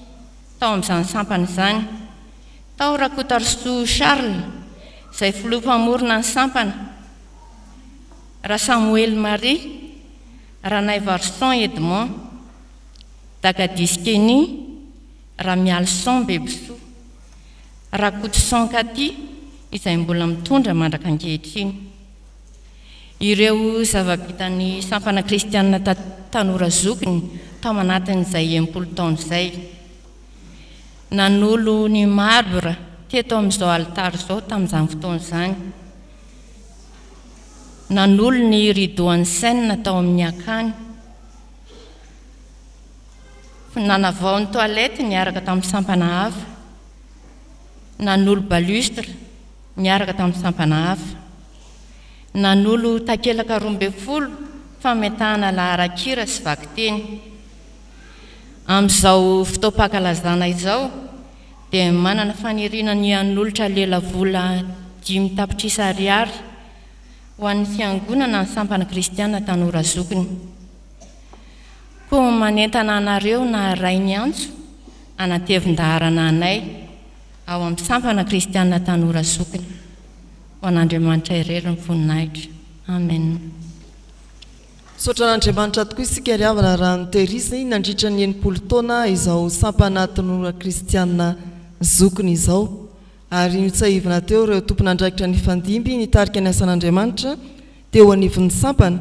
S7: tao amin'izany sampana izany. Tao Rakotarosoa Charles izay filoha-mpamorona ny sampana, Ra Samuel Marie, Ranay Varson Edmond, Dagadis Kenny, Ra Mialson Bebisoa, Rakotson Kati izay mbola mitondra mandraka ankehitriny. Ireo zava-bitan'ny sampana kristiana tanora zokiny tao manatin'izay 80 taona izay. Nanolo ny marbre teto amin'izao altara izao tamin'izany fotoana izany. Nanolo ny rideau en scène tao amin'ny akany. Nanavao ny toilette niaraka tamin'ny sampana hafa. Nanolo balustre niaraka tamin'ny sampana hafa. Nanolo takelaka 12 fametahana laharan-kira sy vakiteny. Amin'izao fotoam-pankalazana izao dia manana faniriana ny hanolotra lela vola 5 tapitrisa ariary ho an'ny fiangonana ny sampana kristiana tanora zokiny. Koa manentana anareo na ray ny antso anatevin-daharana anay ao amin'ny sampana kristiana tanora zokiny. Ho an'Andriamanitra irery ny voninahitra. Amen.
S5: Sotra an'Andriamanitra tokoa isika riavana raha nitehirizina nandritra ny 80 taona izao sampana tanora kristiana zokiny izao. Ary nitsahivana teo ireo tompon'andraikitra ny fandimby nitarika ny asan'Andriamanitra teo anivon'ny sampana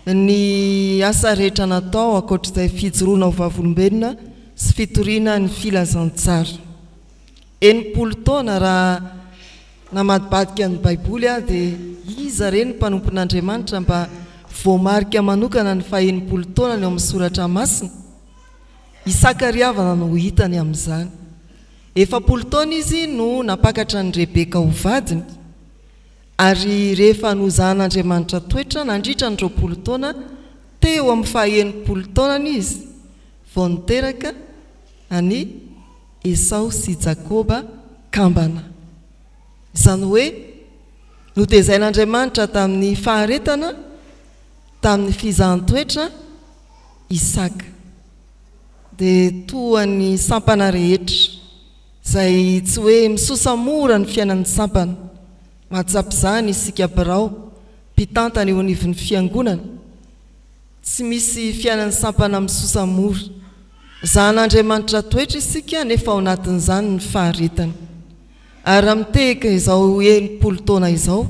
S5: ny asa rehetra natao ankoatr'izay fijoroana ovavolombelona sy fitoriana ny filazantsara. 80 taona raha namadibadika ny baiboly dia iza reny mpanompon'Andriamanitra mba voamarika manokana ny 80 taona ny ao amin'ny soratra masina. Isaka riavana no hitany amin'izany. 70 taona izy no napakatra ny Rebeka ho vadiny, ary rehefa nozan'Andriamanitra toetra nandritra ny 20 taona teo amin'ny 80 taonany izy vao niteraka any Esau sy Jakoba kambana. Izany hoe notezain'Andriamanitra tamin'ny faharetana tamin'ny fizahan-toetra Isaka dia toan'ny sampana rehetra izay tsy hoe misosa mora ny fiainan'ny sampana. Mahatsapy izany isika birao mpitantana eo anivon'ny fiangonana. Tsy misy fiainan'ny sampana misosa mora. Zahan'Andriamanitra toetra isika nefa ao anatin'izany ny faharetana. Ary mitehika izao 80 taona izao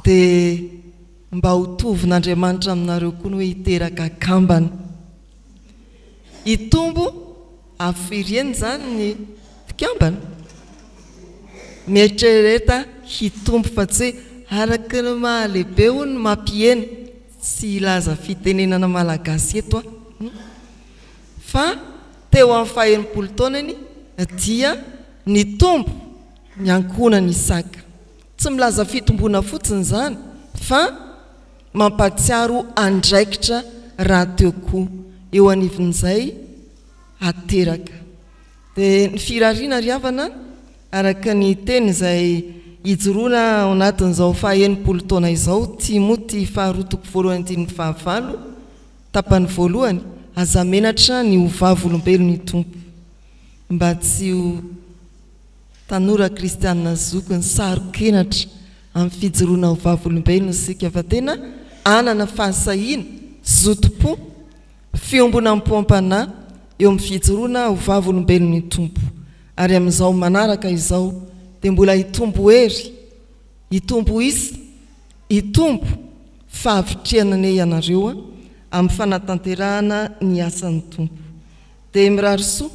S5: dia mba ho tovin'Andriamanitra aminareo koa ny hoe hiteraka kambana. Hitombo afiriany zany ny fikambana. Mieritreretra hitombo fa tsy hoe araka ny mahalehibe hono mampihena. tsy ilaza fitenenana malagasy eto fa teo amin'ny faha-80 taonany dia ny tombo ny ankona ny saka tsy milaza fitombona fotsiny zany fa mampatsiaro andraikitra raha teo koa eo anivin'izay ateraka dia ny firariana riavana araka ny teny izay hijoroana ao anatin'izao faha-80 taona izao Timoty faharotoko voalohany andininy fahavalo tapany voalohany aza menatra ny hovavolombelony ny tompo mba tsy ho tanora kristianina zokony sarokenatra amin'ny fijoroana hovavolombelony sika fa tena anana fahasahiana zotom-po fiombona mpoam-panahy eo amin'ny fijoroana hovavolombelony ny tompo ary amin'izao manaraka izao dia mbola hitombo hery hitombo isa hitombo fahavitrianane ianareo amin'ny fanatanterahana ny asan'ny tompo dia mirarisoa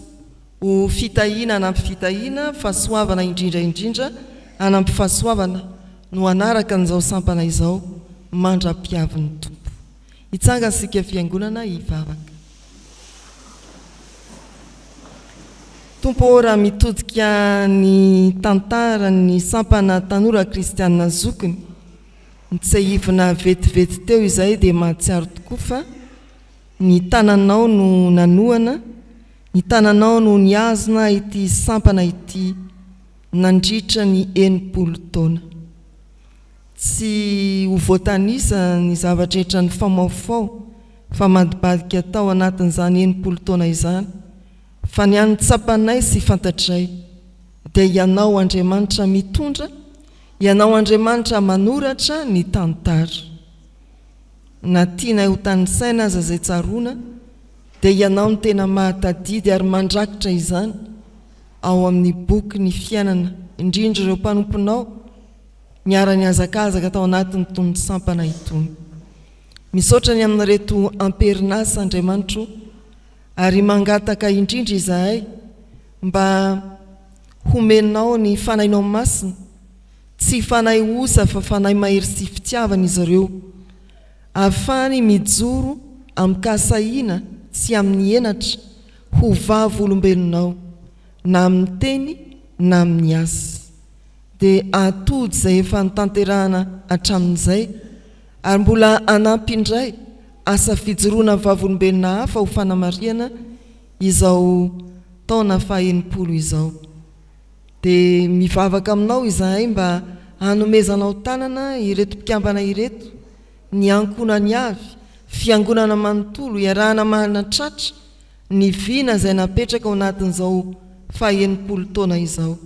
S5: ho fitahiana anampy fitahiana fahasoavana indrindraindrindra anampy fahasoavana no anaraka n'izao sampana izao mandra-piavin'ny tompo hitsanga sika fiangonana hivavaka tompo raha mitodika ny tantara ny sampana tanora kristianina zokiny nitsahivina vetivety teo izay dia mahatsiaro tokoa fa ny tananao no nanoana ny tananao no niazona ity sampana ity nandritra ny 80 taona tsy ho voatanisa ny zavatra ny famaofao fa madibadika tao anatin'izany 80 taona izany fa ny an'ny tsapanay sy fantatray dia ianao Andriamanitra mitondra ianao Andriamanitra manoratra ny tantara na tianay ho tany saina aza izay tsaroana dia ianao ny tena mahatadidy ary mandrakitra izany ao amin'ny boky ny fiainana indrindra ireo mpanomponao miara-ny azakazaka tao anatin'ny tony sampana itony misaotra ny amin'reto amperinasa Andriamanitra ary mangataka indrindra izahay mba homenao ny fanainao masina tsy fanay osa fa fanay mahery sy fitiavana izy ireo ahafany mijoro amin'ny kasahiana sy amin'ny enatra ho vavolombelonao na amin'ny teny na amin'ny asa dia atody izay efa nitanterahana hatramin'izay ary mbola anampy indray asa fijoroana vavolombelona hafa ho fanamariana izao taona faha-80 izao dia mivavaka aminao izahay mba hanomezanao tanana ireto mpikambana ireto ny ankona ny avy fiangonana manontolo iarahana mahana tratra ny vina izay napetraka ao anatin'izao faha-80 taona izao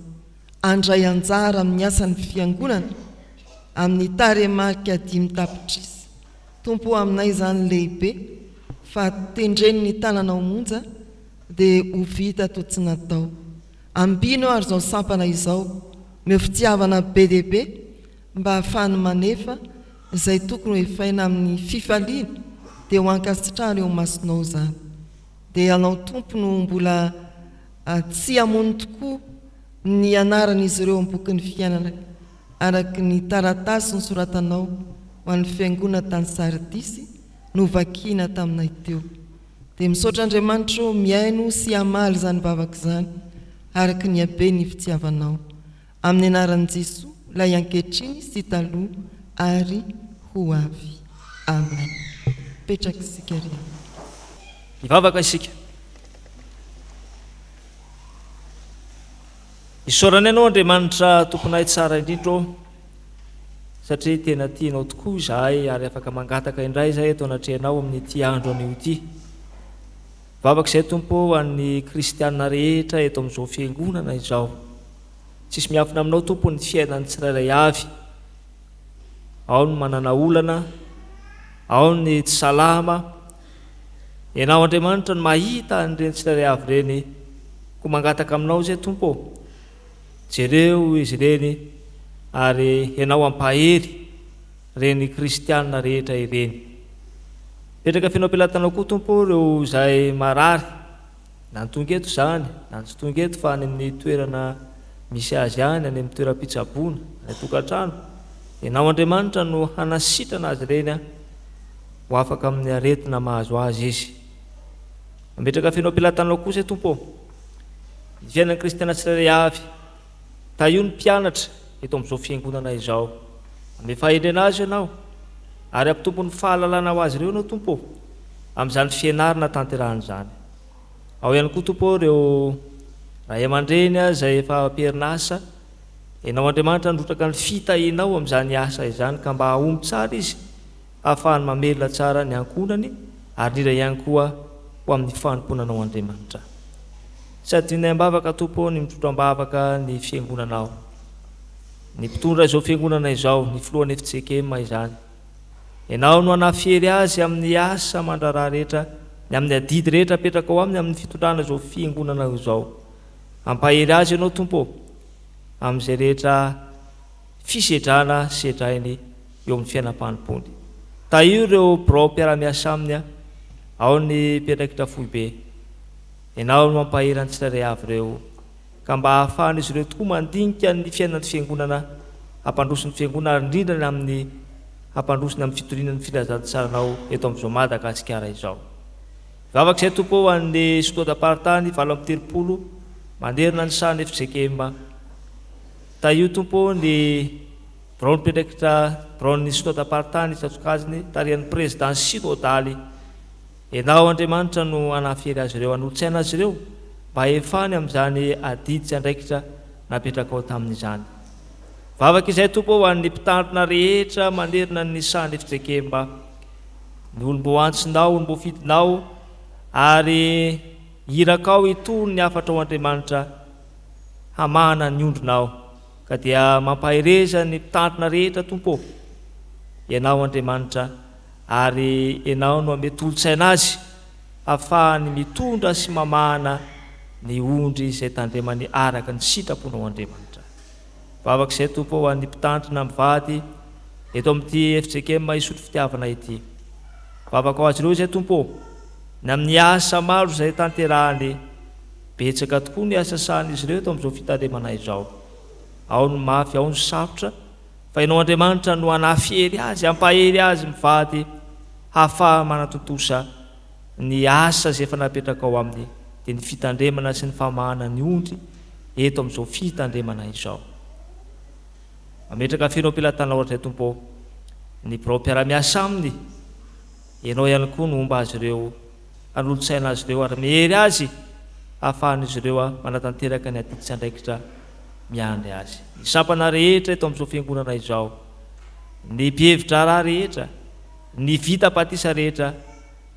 S5: andray anjara amin'ny asan'ny fiangonana amin'ny taremarika 5 tapitrisa tompo aminay izany lehibe fa tendreny ny tananao monja dia ho vita to tsy natao ambino ary zao sampana izao meo fitiavana be dehibe mba hahafany manefa izay tokony hoefaina amin'ny fifaliana dia ho ankasitrahana eo masonao zany dia anao tompo no mbola tsy amony tokoa ny anaran'izy ireo ambokin'ny fiainana araky ny taratasy ny soratanao ho an'ny fiangonana tany Sardisy no vakiana taminay teo dia misaotra Andriamanitra miaino sy hamaly zany vavaka zany araky ny habe ny fitiavanao amin'ny anaran'i Jesosy lay ankehitriny sy taloha ary ho avy amen petraka isika ry
S6: mivavaka isika isaorana ianao Andriamanitra tomponay tsara indrindra satria tena tianao tokoa izahay ary afaka mangataka indray izahay eto anatrehanao amin'ity andro anio ity vavaka izay tompo an'ny kristianina rehetra eto amin'izao fiangonana izao tsisy miafina aminao tompo ny fiainany tsirairay avy ao ny manana olana ao ny tsy salama ianao Andriamanitra ny mahita an'ireny tsirairay avy ireny ko mangataka aminao izay tompo jereo izy ireny ary ianao ampahery reny kristianina rehetra ireny petraka finao ampilatanao koa tompo ireo izay marary na nytonga eto zany na tsy tonga eto fa any amin'ny toerana misy azy any any amin'ny toeram-pitsaboana ny tokantrano ianao Andriamanitra no hanasitrana azy ireny ho afaka amin'ny aretina mahazo azy izy. Ametraka fianao ampilatanao kosa tompo ny fiainan'ny kristiana tsirairay avy ta io ny mpianatra eto amin'izao fiangonana izao ame fahendrena azy ianao ary ampitompo ny fahalalana ho azy ireo ianao tompo amin'izany fianarana tanterahany zany. Ao ihany koa tompo reo raha aman-dreny zay efa am-perinasa ianao Andriamanitra androtraka ny fitahinao amin'izany asa izany ka mba ahomby tsara izy ahafahany mamelona tsara ny ankonany ary indrindra ihany koa ho amin'ny fanomponanao Andriamanitra. Sady ny ambavaka tompo ny mitondra ambavaka ny fiangonanao, ny mpitondra izao fiangonana izao, ny filohan'ny FJKM izany. Ianao no anafiry azy amin'ny asa mandraraha rehetra, ny amin'ny adidy rehetra apetraka ao aminy amin'ny fitondrana izao fiangonana izao. Ampahery azy ianao tompo amin'izay rehetra fisedrana sedrainy eo amin'ny fiainam-panompony. Ta io ireo birao mpiara-miasa aminy ao ny mpianakitra foibe. Ianao no mampahery ny tsirairay avy ireo ka mba ahafahana izy ireo tokoa mandinika ny fiainan'ny fiangonana, hampandrosiny fiangonana indrindra amin'ny hampandrosiny amin'ny fitorinan'ny filazantsaranaao eto amin'izao Madagasikara izao. Vavak'izay tompo ho an'ny sotoatam-paritany 7:30 manderina ny sahany FJKM. Ta io tompo ny birao mpianakitra birao ny sotoatam-paritany isatsokaziny tarihan'ny présidence synodaly. Ianao Andriamanitra no anafiry azy ireo, anotsaina azy ireo mba efany amin'izany adidy sy andraikitra napetraka ao tamin'izany. Vavaka izay tompo ho an'ny mpitandrina rehetra manerina ny sahany FJKM, ny olombo antsinao, olombo fidinao ary irakao itony ny afatra ao Andriamanitra hamahana ny ondrinao ka dia mampahereza ny mpitandrina rehetra tompo. Ianao Andriamanitra ary ianao no ametolotsaina azy ahafahany mitondra sy mamahana ny ondry izay tandremany araka ny sitraponao Andriamanitra. Vavak'izay tompo ho an'ny mpitandrina mivady eto amin'ity FJKM isotro fitiavana ity. Vavaka ho azy ireo izay tompo ny amin'ny asa maro izay tanterahany, betsaka tokoa ny asa sahan'izy ireo eto amin'izao fitandremana izao. Ao ny mafy, ao ny sarotra, fa ianao Andriamanitra no anafiry azy, ampahery azy mivady hahafaha manatontosa ny asa izay efa napetraka ao aminy dia ny fitandremana sy ny famahana ny ondry eto amin'izao fitandremana izao. Ametraka fianao ampilatana ohatra tompo ny birao mpiara-miasa aminy, ianao ihany koa no omba azy ireo, anolotsaina azy ireo ary mihery azy ahafahan'izy ireo manatanteraka ny adidy sy andraikitra miandry azy. Ny sampana rehetra eto amin'izao fiangonana izao, ny mpihevitra raha rehetra, ny vita patisa rehetra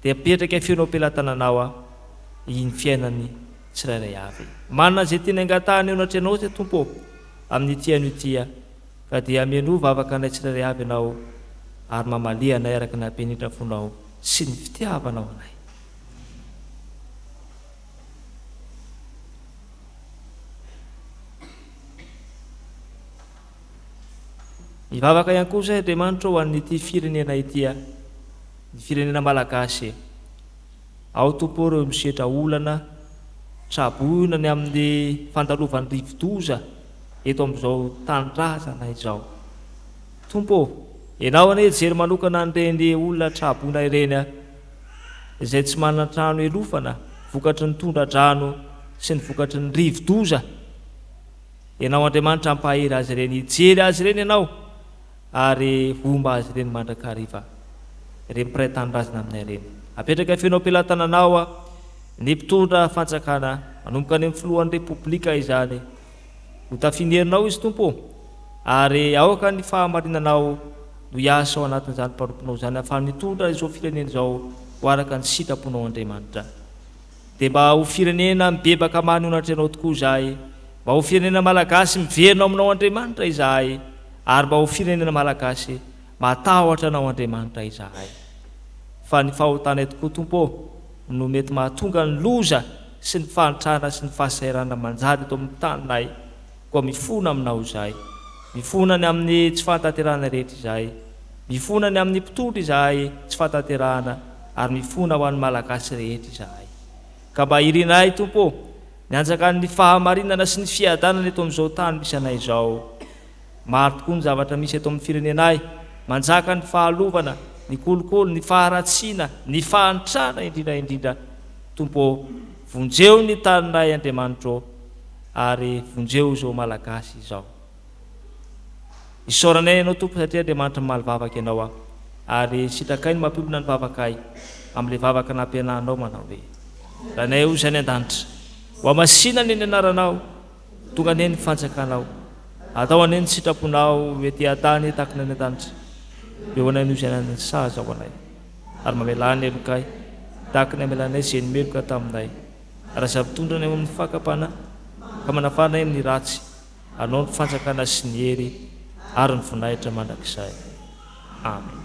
S6: dia apetraka fianao ampilatananao iny fiainany tsirairay avy. Manana izay tiany angatahany eo anatrehana ohatra tompo amin'ny tiany ity ka dia mieno vavaka anay tsirairay avy ianao ary mamalia anay araka ny hampenitra fonao sy ny fitiavanao anay. Ny vavaka ihany koa izay Andriamanitra ho an'ity firenena ity, ny firenena malagasy. Ao tompo ireo misetra olana traboina ny amin'ny fandalovany rivo-doza eto amin'izao tanindrazana izao. Tompo, ianao anie jery manokana an'ireny olona traboina ireny izay tsy manana trano elofana, vokatry ny tondra-drano sy ny vokatry ny rivo-doza. Ianao Andriamanitra ampahery azy ireny, jery azy ireny ianao ary omba azy ireny mandrakariva ireny mpiray tanindrazana aminay ireny. Apetraka fianao ampilatananao ny mpitondra fanjakana manomboka any amin'ny filohan'ny repoblika izany, ho tafinerinao izy tompo ary aoka ny fahamarinanao no hiasa ao anatin'izany mpanomponao izany ahafahany mitondra izao firenena izao ho araka ny sitraponao Andriamanitra. Dia mba ho firenena mibebaka many ho anatrehanao tokoa izahay, mba ho firenena malagasy miverina aminao Andriamanitra izahay, ary mba ho firenena malagasy matahotra anao Andriamanitra izahay. Fa ny fahotanay tokoa tompo no mety mahatonga ny loza sy ny fanitrana sy ny fahasairana manjady eto amin'ny taninay, koa mifona aminao izahay, mifona ny amin'ny tsy fahatanterahana rehetra izahay, mifona ny amin'ny mpitondra izahay tsy fahatanterahana ary mifona ho an'ny malagasy rehetra izahay. Ka mba irinay tompo ny anjakan'ny fahamarinana sy ny fiadanana eto amin'izao tany misy anay izao. Maro tokoa ny zavatra misy eto amin'ny firenenay, manjaka ny fahalovana, ny kolokolo ny faharatsiana ny fahantrana indrindraindrindra tompo vonjeo ny taninay Andriamanitra ary vonjeo zao malagasy izao isoranay ianao tompo satria Andriamanitra malivavaka ianao ary sitrakay ny mampiombona ny vavakay amin'le vavaka nampiananao manao hoe ranay io zany an-danitra ho amasinany ny anaranao tonga ane ny fanjakanao atao ane ny sitraponao ety atany takina ny an-danitra be ho anay no izay ny saza ho anay ary mamelany elokay takiny amelanay zay ny meloka taminay raha zavitondra anay amin'ny fakapana ka manafanay amin'ny ratsy anao ny fanjakana sy ny hery ary ny voninahitra mandrakizay amen.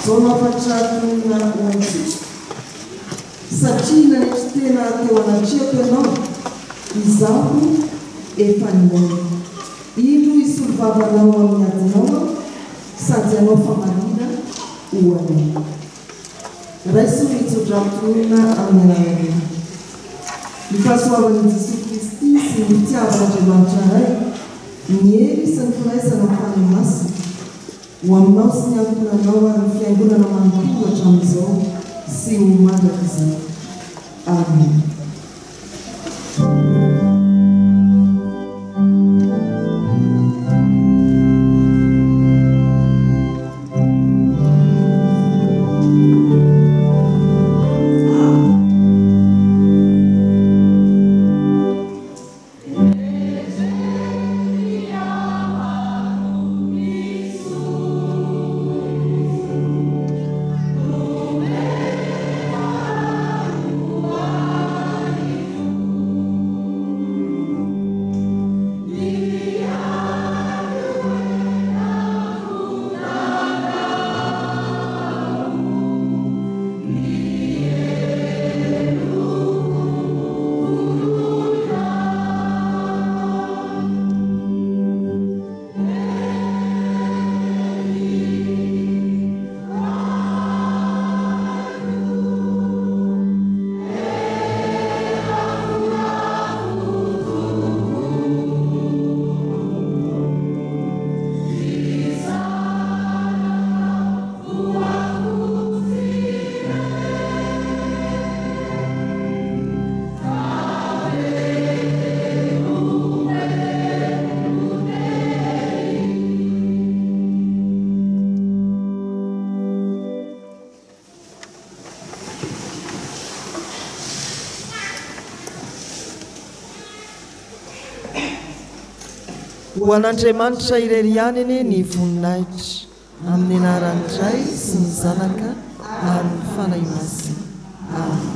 S8: zao mampatratonina oantsika satria nanetra tena teo anatriako ianao izaho efa niaina ino isolovavanao amin'ny adinao sady anao famarina hoanao raiso mitsodratonina amin'ny anarana ny fahasoavan'i Jesosy Kristy sy ny fitiavan'Andriamanitra ray ny hery sy ny firaisana amin'ny masina ho aminao sy ny ankonanao ary ny fiangonana manontolo hatramin'izao sy ho mandraka izay. Amen. Ho an'Andriamanitra irery ihany ny voninahitra amin'ny anaran'ny Ray sy ny Zanaka ary ny fanahy masina. Amen.